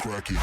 Crack it.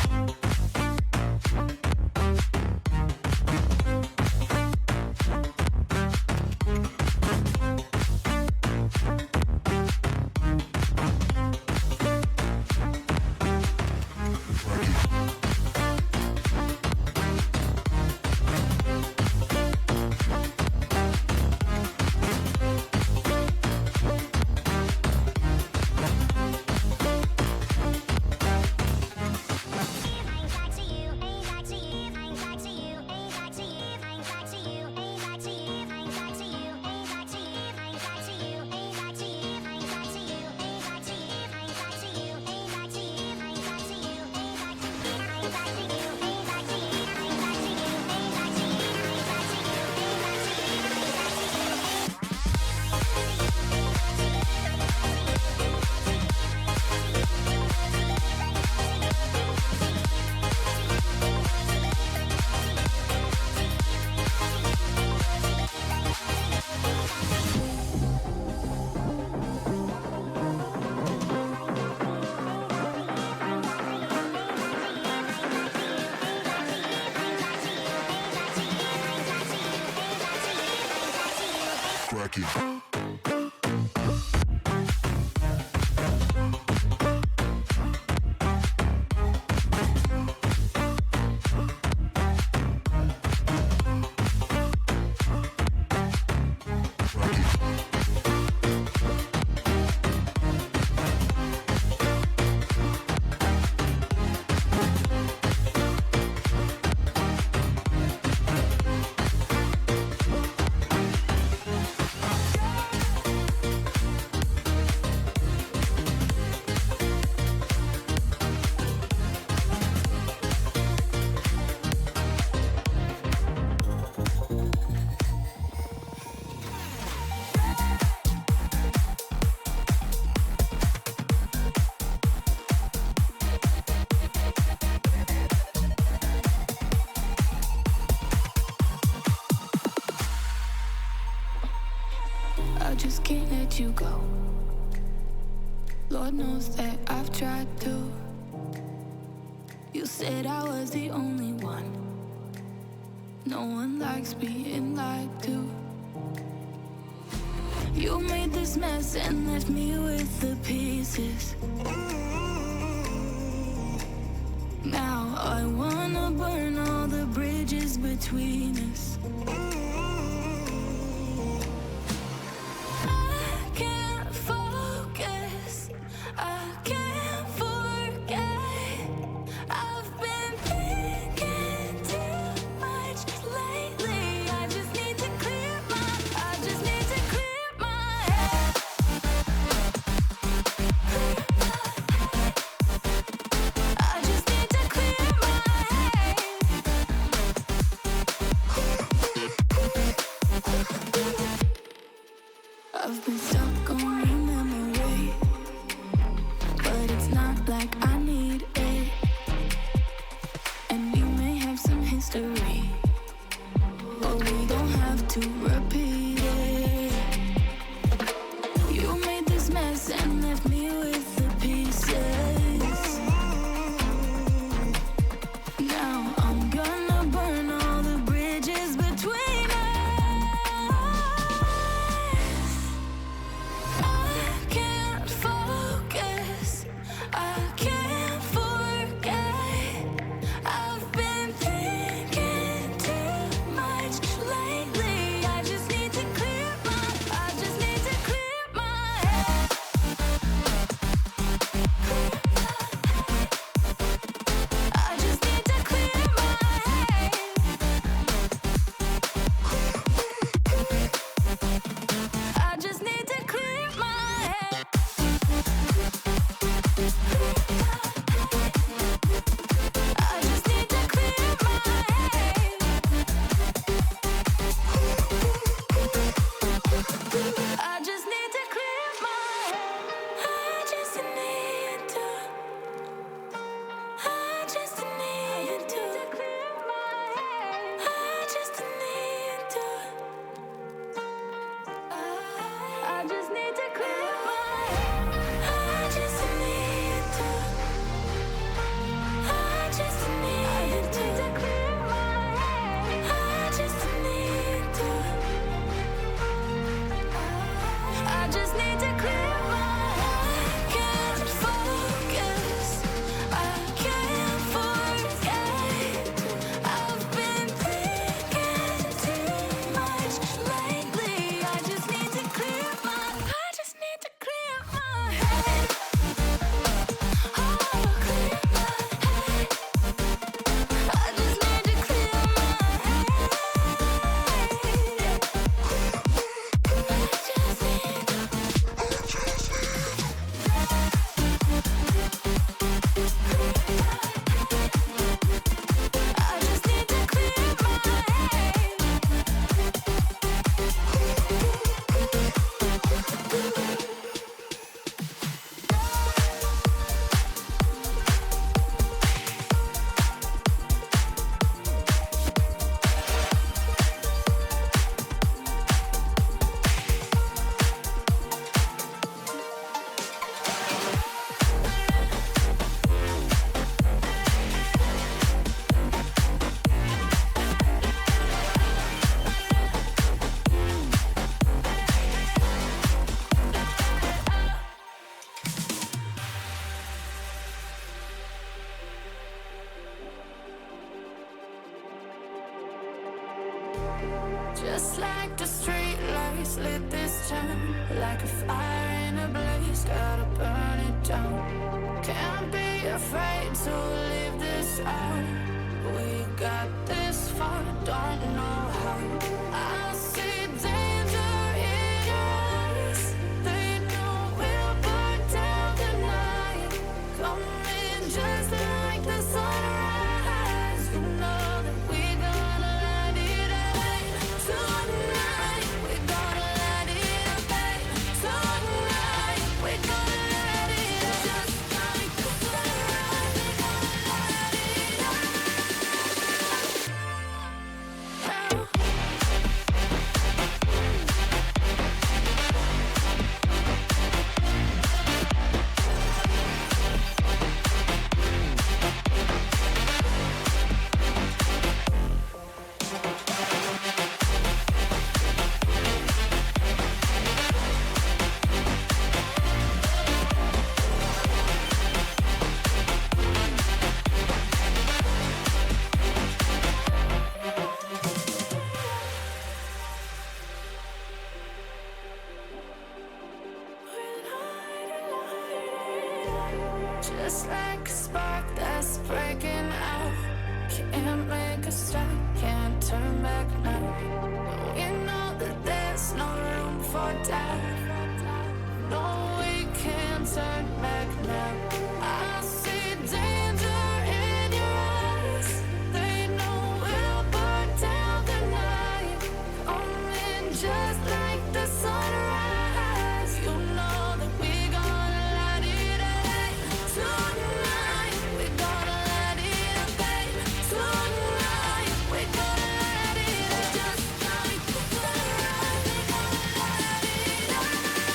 Crack it. I just can't let you go. Lord knows that I've tried to. You said I was the only one. No one likes being lied to. You made this mess and left me with the pieces. Now I wanna burn all the bridges between us. Just like the street lights lit this town, like a fire in a blaze, gotta burn it down. Can't be afraid to leave this out. We got this far, don't know how. I see danger in your eyes. They know we'll burn down the night. Coming just like the sunrise. You know that we gonna light it up tonight. We gonna light it up tonight. We gonna light it up just like the sunrise. We gonna light it up now. Just like a spark that's breaking out. Can't make a stop, can't turn back now. We know that there's no room for doubt. No, we can't turn back now. I see danger in your eyes. They know we'll burn down the night. Coming just like the sunrise. You know that we gonna light it up tonight. We gonna light it up tonight. We gonna light it up just like the sunrise. We gonna light it up now.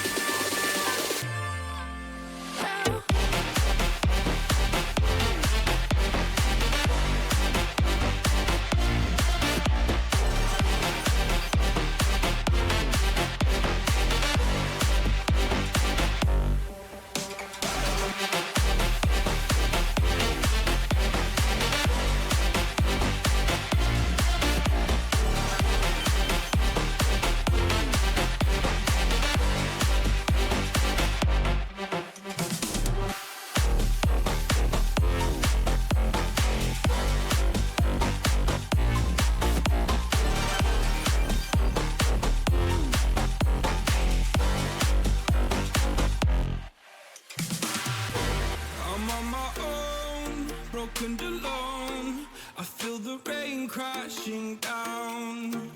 I'm on my own, broken alone. I feel the rain crashing down.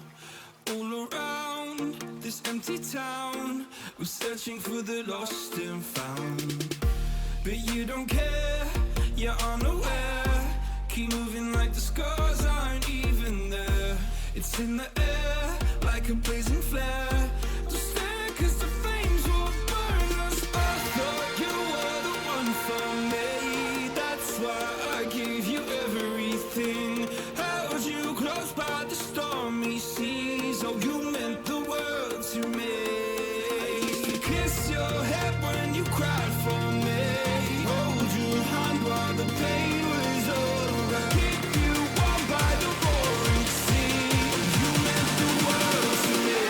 All around this empty town, we're searching for the lost and found. But you don't care, you're unaware. Keep moving like the scars aren't even there. It's in the air, like a blazing flare. Just stare, 'cause the flames will burn us. I thought you were the one for me. That's why I gave you everything. Held you close by the stormy seas. Oh, you meant the world to me. I used to kiss your head when you cried for me. Hold your hand while the pain was over. Keep you warm by the roaring sea. You meant the world to me.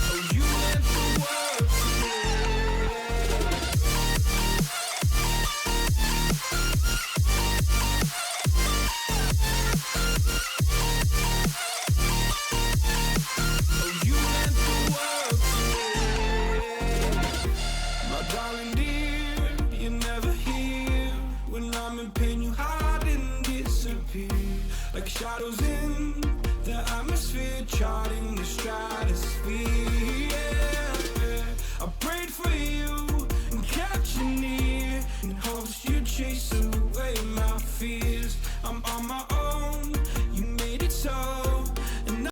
Oh, you meant the world to me. Oh, you meant the world to me. My darling dear, you're never here. When I'm in pain, you hide and disappear. Like shadows in the atmosphere, charting the stratosphere.